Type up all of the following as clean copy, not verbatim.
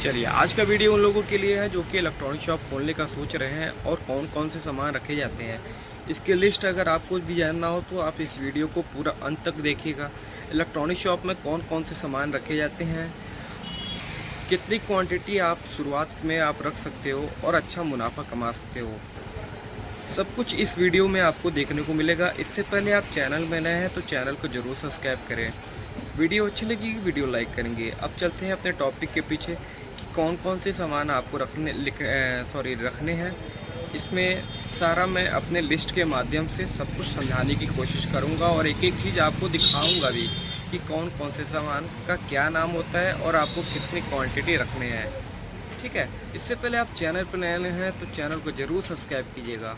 चलिए आज का वीडियो उन लोगों के लिए है जो कि इलेक्ट्रॉनिक शॉप खोलने का सोच रहे हैं और कौन कौन से सामान रखे जाते हैं। इसकी लिस्ट अगर आपको भी जानना हो तो आप इस वीडियो को पूरा अंत तक देखिएगा। इलेक्ट्रॉनिक शॉप में कौन कौन से सामान रखे जाते हैं, कितनी क्वांटिटी आप शुरुआत में आप रख सकते हो और अच्छा मुनाफा कमा सकते हो, सब कुछ इस वीडियो में आपको देखने को मिलेगा। इससे पहले आप चैनल में नए हैं तो चैनल को ज़रूर सब्सक्राइब करें। वीडियो अच्छी लगी वीडियो लाइक करेंगे। अब चलते हैं अपने टॉपिक के पीछे कि कौन कौन से सामान आपको रखने हैं। इसमें सारा मैं अपने लिस्ट के माध्यम से सब कुछ समझाने की कोशिश करूंगा और एक एक चीज़ आपको दिखाऊंगा भी कि कौन कौन से सामान का क्या नाम होता है और आपको कितनी क्वांटिटी रखने हैं। ठीक है, इससे पहले आप चैनल पर नए हैं तो चैनल को ज़रूर सब्सक्राइब कीजिएगा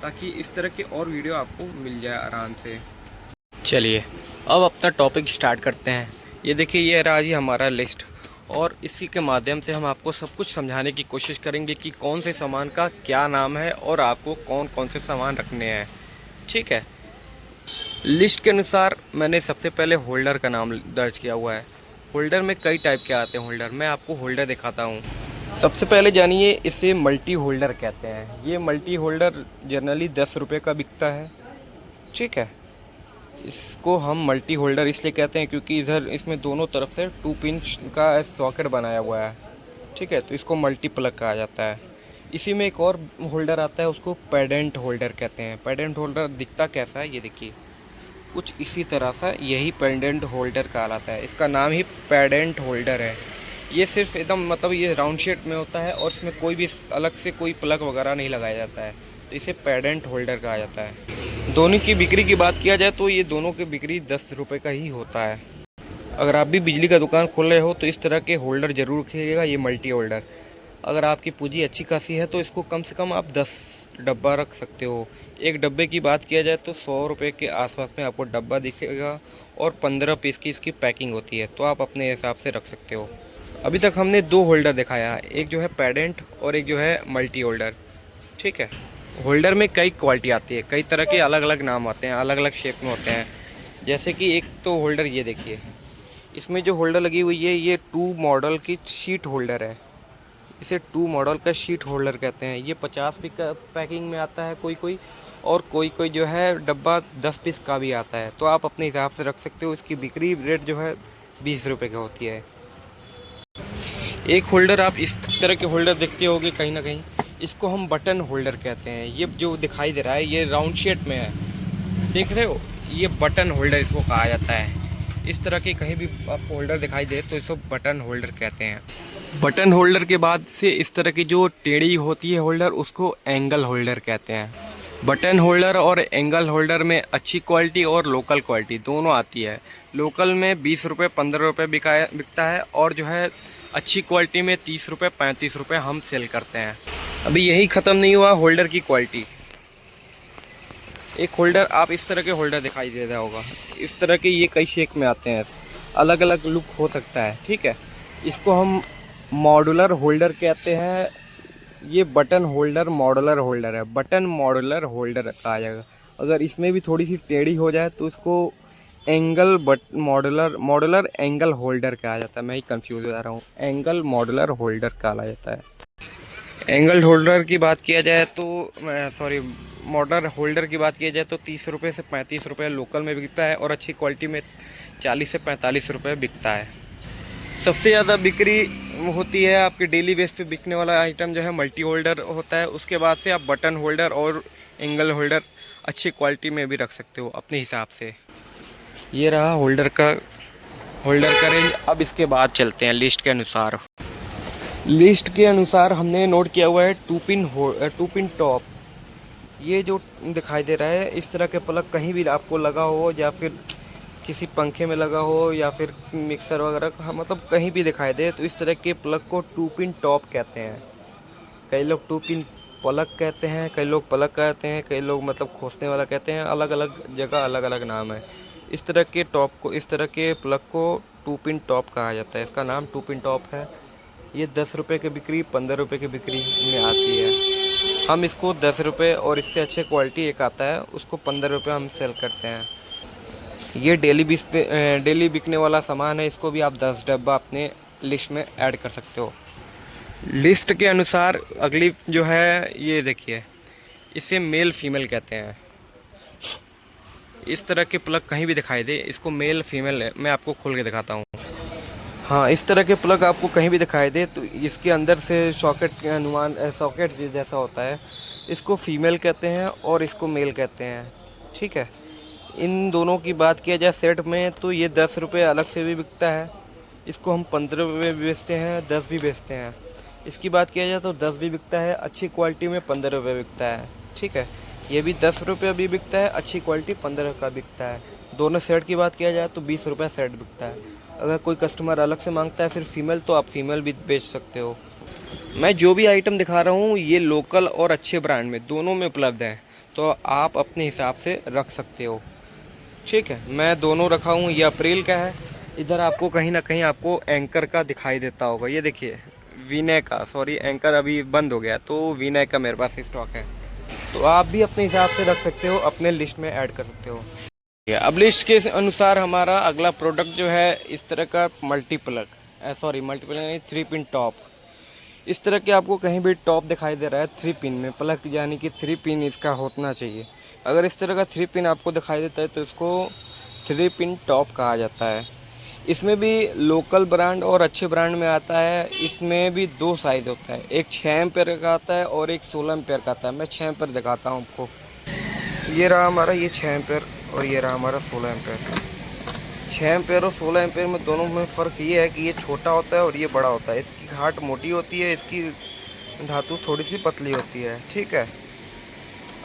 ताकि इस तरह के और वीडियो आपको मिल जाए आराम से। चलिए अब अपना टॉपिक स्टार्ट करते हैं। ये देखिए, ये रहा जी हमारा लिस्ट और इसी के माध्यम से हम आपको सब कुछ समझाने की कोशिश करेंगे कि कौन से सामान का क्या नाम है और आपको कौन कौन से सामान रखने हैं। ठीक है, लिस्ट के अनुसार मैंने सबसे पहले होल्डर का नाम दर्ज किया हुआ है। होल्डर में कई टाइप के आते हैं होल्डर, मैं आपको होल्डर दिखाता हूँ। सबसे पहले जानिए, इसे मल्टी होल्डर कहते हैं। ये मल्टी होल्डर जनरली 10 रुपये का बिकता है। ठीक है, इसको हम मल्टी होल्डर इसलिए कहते हैं क्योंकि इधर इसमें दोनों तरफ से 2 पिन का सॉकेट बनाया हुआ है। ठीक है, तो इसको मल्टी प्लग कहा जाता है। इसी में एक और होल्डर आता है, उसको पेडेंट होल्डर कहते हैं। पेडेंट होल्डर दिखता कैसा है, ये देखिए कुछ इसी तरह सा, यही पेडेंट होल्डर कहलाता है। इसका नाम ही पेडेंट होल्डर है। ये सिर्फ एकदम मतलब ये राउंड शेप में होता है और इसमें कोई भी अलग से कोई प्लग वगैरह नहीं लगाया जाता है, तो इसे पेडेंट होल्डर कहा जाता है। दोनों की बिक्री की बात किया जाए तो ये दोनों की बिक्री 10 रुपये का ही होता है। अगर आप भी बिजली का दुकान खोल रहे हो तो इस तरह के होल्डर ज़रूर रखिएगा, ये मल्टी होल्डर। अगर आपकी पूंजी अच्छी खासी है तो इसको कम से कम आप 10 डब्बा रख सकते हो। एक डब्बे की बात किया जाए तो 100 रुपये के आसपास में आपको डब्बा दिखेगा और 15 पीस की इसकी पैकिंग होती है, तो आप अपने हिसाब से रख सकते हो। अभी तक हमने 2 होल्डर दिखाया है, एक जो है पेडेंट और एक जो है मल्टी होल्डर। ठीक है, होल्डर में कई क्वालिटी आती है, कई तरह के अलग अलग नाम आते हैं, अलग अलग शेप में होते हैं। जैसे कि एक तो होल्डर ये देखिए, इसमें जो होल्डर लगी हुई है ये 2 मॉडल की शीट होल्डर है। इसे 2 मॉडल का शीट होल्डर कहते हैं। ये 50 पीस का पैकिंग में आता है कोई कोई, और कोई कोई जो है डब्बा 10 पीस का भी आता है, तो आप अपने हिसाब से रख सकते हो। इसकी बिक्री रेट जो है 20 रुपये की होती है। एक होल्डर आप इस तरह के होल्डर देखते होंगे कहीं ना कहीं, इसको हम बटन होल्डर कहते हैं। ये जो दिखाई दे रहा है ये राउंड शेप में है, देख रहे हो, ये बटन होल्डर इसको कहा जाता है। इस तरह के कहीं भी आपको होल्डर दिखाई दे तो इसको बटन होल्डर कहते हैं। बटन होल्डर के बाद से इस तरह की जो टेढ़ी होती है होल्डर, उसको एंगल होल्डर कहते हैं। बटन होल्डर और एंगल होल्डर में अच्छी क्वालिटी और लोकल क्वालिटी दोनों आती है। लोकल में 20 रुपये 15 रुपये बिकता है और जो है अच्छी क्वालिटी में 30 रुपये 35 रुपये हम सेल करते हैं। अभी यही ख़त्म नहीं हुआ होल्डर की क्वालिटी। एक होल्डर आप इस तरह के होल्डर दिखाई दे रहा होगा, इस तरह के ये कई शेप में आते हैं, अलग अलग लुक हो सकता है। ठीक है, इसको हम मॉड्यूलर होल्डर कहते हैं। ये बटन होल्डर मॉड्यूलर होल्डर है, बटन मॉड्यूलर होल्डर कहा जाएगा। अगर इसमें भी थोड़ी सी टेढ़ी हो जाए तो इसको एंगल मॉड्यूलर एंगल होल्डर कहा जाता है। मैं ही कंफ्यूज हो जा रहा हूँ, एंगल मॉड्यूलर होल्डर कहा जाता है। एंगल होल्डर की बात किया जाए तो मॉडलर होल्डर की बात किया जाए तो 30 रुपये से 35 रुपये लोकल में बिकता है और अच्छी क्वालिटी में 40 से 45 रुपये बिकता है। सबसे ज़्यादा बिक्री होती है आपके डेली बेस पे बिकने वाला आइटम जो है मल्टी होल्डर होता है। उसके बाद से आप बटन होल्डर और एंगल होल्डर अच्छी क्वालिटी में भी रख सकते हो अपने हिसाब से। ये रहा होल्डर का रेंज। अब इसके बाद चलते हैं लिस्ट के अनुसार। लिस्ट के अनुसार हमने नोट किया हुआ है 2 पिन टॉप। ये जो दिखाई दे रहा है, इस तरह के प्लग कहीं भी आपको लगा हो या फिर किसी पंखे में लगा हो या फिर मिक्सर वगैरह, मतलब कहीं भी दिखाई दे तो इस तरह के प्लग को 2 पिन टॉप कहते हैं। कई लोग 2 पिन प्लग कहते हैं, कई लोग प्लग कहते हैं, कई लोग मतलब खोसने वाला कहते हैं। अलग अलग जगह अलग अलग नाम है। इस तरह के टॉप को, इस तरह के प्लग को 2 पिन टॉप कहा जाता है। इसका नाम 2 पिन टॉप है। ये 10 रुपये की बिक्री 15 रुपये की बिक्री में आती है। हम इसको 10 रुपये और इससे अच्छे क्वालिटी एक आता है उसको 15 रुपये हम सेल करते हैं। ये डेली बिकने वाला सामान है, इसको भी आप 10 डब्बा अपने लिस्ट में ऐड कर सकते हो। लिस्ट के अनुसार अगली जो है ये देखिए, इसे मेल फीमेल कहते हैं। इस तरह के प्लग कहीं भी दिखाई दे, इसको मेल फीमेल मैं आपको खोल के दिखाता हूँ। हाँ, इस तरह के प्लग आपको कहीं भी दिखाई दे तो इसके अंदर से सॉकेट के अनुमान सॉकेट जैसा होता है, इसको फीमेल कहते हैं और इसको मेल कहते हैं। ठीक है, इन दोनों की बात किया जाए सेट में तो ये 10 रुपये अलग से भी बिकता है, इसको हम 15 रुपये भी बेचते हैं, 10 भी बेचते हैं। इसकी बात किया जाए तो 10 भी बिकता है, अच्छी क्वालिटी में 15 रुपये बिकता है। ठीक है, ये भी 10 रुपये भी बिकता है, अच्छी क्वालिटी 15 का बिकता है। दोनों सेट की बात किया जाए तो 20 रुपये सेट बिकता है। अगर कोई कस्टमर अलग से मांगता है सिर्फ फीमेल तो आप फीमेल भी बेच सकते हो। मैं जो भी आइटम दिखा रहा हूँ ये लोकल और अच्छे ब्रांड में दोनों में उपलब्ध हैं, तो आप अपने हिसाब से रख सकते हो। ठीक है, मैं दोनों रखा हूँ। ये अप्रैल का है। इधर आपको कहीं ना कहीं आपको एंकर का दिखाई देता होगा, ये देखिए वीनय का, सॉरी एंकर अभी बंद हो गया तो वीनय का मेरे पास स्टॉक है, तो आप भी अपने हिसाब से रख सकते हो, अपने लिस्ट में ऐड कर सकते हो। अब लिस्ट के अनुसार हमारा अगला प्रोडक्ट जो है इस तरह का मल्टीप्लग नहीं, 3 पिन टॉप। इस तरह के आपको कहीं भी टॉप दिखाई दे रहा है 3 पिन में प्लग, यानी कि 3 पिन इसका होना चाहिए। अगर इस तरह का 3 पिन आपको दिखाई देता है तो इसको 3 पिन टॉप कहा जाता है। इसमें भी लोकल ब्रांड और अच्छे ब्रांड में आता है। इसमें भी 2 साइज़ होता है, एक 6 एम्पेयर का आता है और एक 16 एम्पेयर का आता है। मैं 6 एम्पेयर दिखाता हूँ आपको। ये रहा हमारा ये 6 एम्पेयर और ये रहा हमारा 16 एम्पेयर। 6 एम्पेयर और 16 एम्पेयर में दोनों में फ़र्क ये है कि ये छोटा होता है और ये बड़ा होता है। इसकी घाट मोटी होती है, इसकी धातु थोड़ी सी पतली होती है। ठीक है,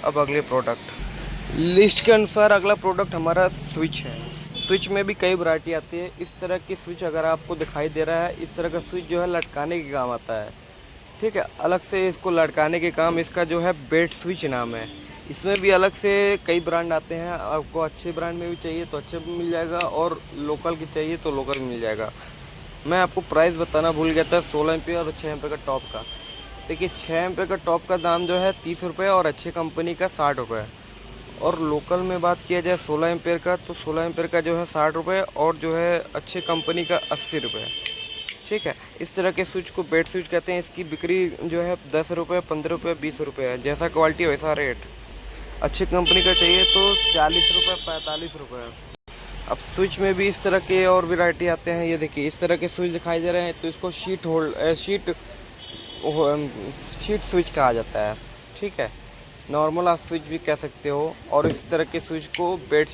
अब अगले प्रोडक्ट लिस्ट के अनुसार अगला प्रोडक्ट हमारा स्विच है। स्विच में भी कई वैरायटी आती है। इस तरह की स्विच अगर आपको दिखाई दे रहा है, इस तरह का स्विच जो है लटकाने के काम आता है। ठीक है, अलग से इसको लटकाने के काम इसका जो है बेड स्विच नाम है। इसमें भी अलग से कई ब्रांड आते हैं, आपको अच्छे ब्रांड में भी चाहिए तो अच्छे भी मिल जाएगा और लोकल की चाहिए तो लोकल मिल जाएगा। मैं आपको प्राइस बताना भूल गया था 16 एम्पेयर और 6 एम्पेयर का टॉप का। देखिए 6 एम्पेयर का टॉप का दाम जो है 30 रुपये और अच्छे कंपनी का 60 रुपये, और लोकल में बात किया जाए 16 एम्पेयर का तो 16 एम्पेयर का जो है 60 रुपये और जो है अच्छे कंपनी का 80 रुपये। ठीक है, इस तरह के स्विच को बेड स्विच कहते हैं। इसकी बिक्री जो है 10 रुपये, 15 रुपये, 20 रुपये है, जैसा क्वालिटी वैसा रेट। अच्छी कंपनी का चाहिए तो 40 रुपये, 45 रुपये। अब स्विच में भी इस तरह के और वैरायटी आते हैं। ये देखिए इस तरह के स्विच दिखाई दे रहे हैं तो इसको शीट स्विच कहा जाता है। ठीक है, नॉर्मल आप स्विच भी कह सकते हो, और इस तरह के स्विच को बेड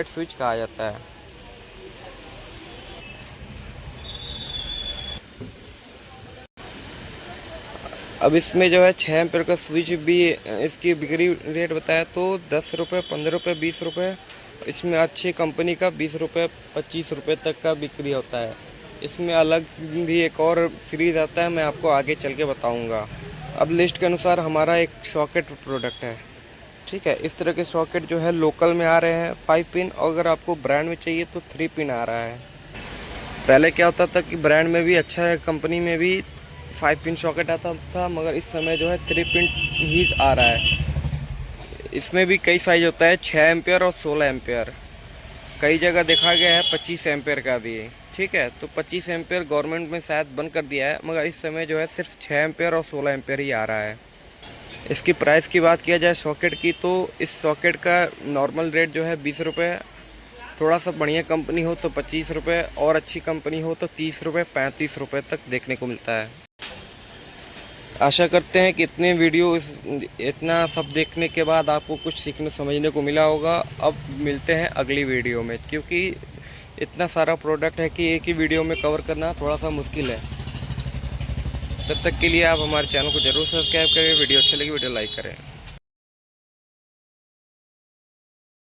स्विच कहा जाता है। अब इसमें जो है 6 एम्पेयर का स्विच भी इसकी बिक्री रेट बताया तो 10 रुपये, 15 रुपये, 20 रुपये। इसमें अच्छी कंपनी का 20 रुपये, 25 रुपये तक का बिक्री होता है। इसमें अलग भी एक और सीरीज़ आता है, मैं आपको आगे चल के बताऊँगा। अब लिस्ट के अनुसार हमारा एक सॉकेट प्रोडक्ट है। ठीक है, इस तरह के सॉकेट जो है लोकल में आ रहे हैं 5 पिन, और अगर आपको ब्रांड में चाहिए तो 3 पिन आ रहा है। पहले क्या होता था कि ब्रांड में भी अच्छा है, कंपनी में भी 5 पिन सॉकेट आता था, मगर इस समय जो है 3 पिन ही आ रहा है। इसमें भी कई साइज होता है, 6 एम्पेयर और 16 एम्पेयर। कई जगह देखा गया है 25 एम्पेयर का भी। ठीक है, तो 25 एम्पेयर गवर्नमेंट में शायद बंद कर दिया है, मगर इस समय जो है सिर्फ 6 एम्पेयर और 16 एम्पेयर ही आ रहा है। इसकी प्राइस की बात किया जाए सॉकेट की तो इस सॉकेट का नॉर्मल रेट जो है 20 रुपये, थोड़ा सा बढ़िया कंपनी हो तो 25 रुपये, और अच्छी कंपनी हो तो 30 रुपये, 35 रुपये तक देखने को मिलता है। आशा करते हैं कि इतना सब देखने के बाद आपको कुछ सीखने समझने को मिला होगा। अब मिलते हैं अगली वीडियो में, क्योंकि इतना सारा प्रोडक्ट है कि एक ही वीडियो में कवर करना थोड़ा सा मुश्किल है। तब तक के लिए आप हमारे चैनल को ज़रूर सब्सक्राइब करें। वीडियो अच्छी लगी वीडियो लाइक करें।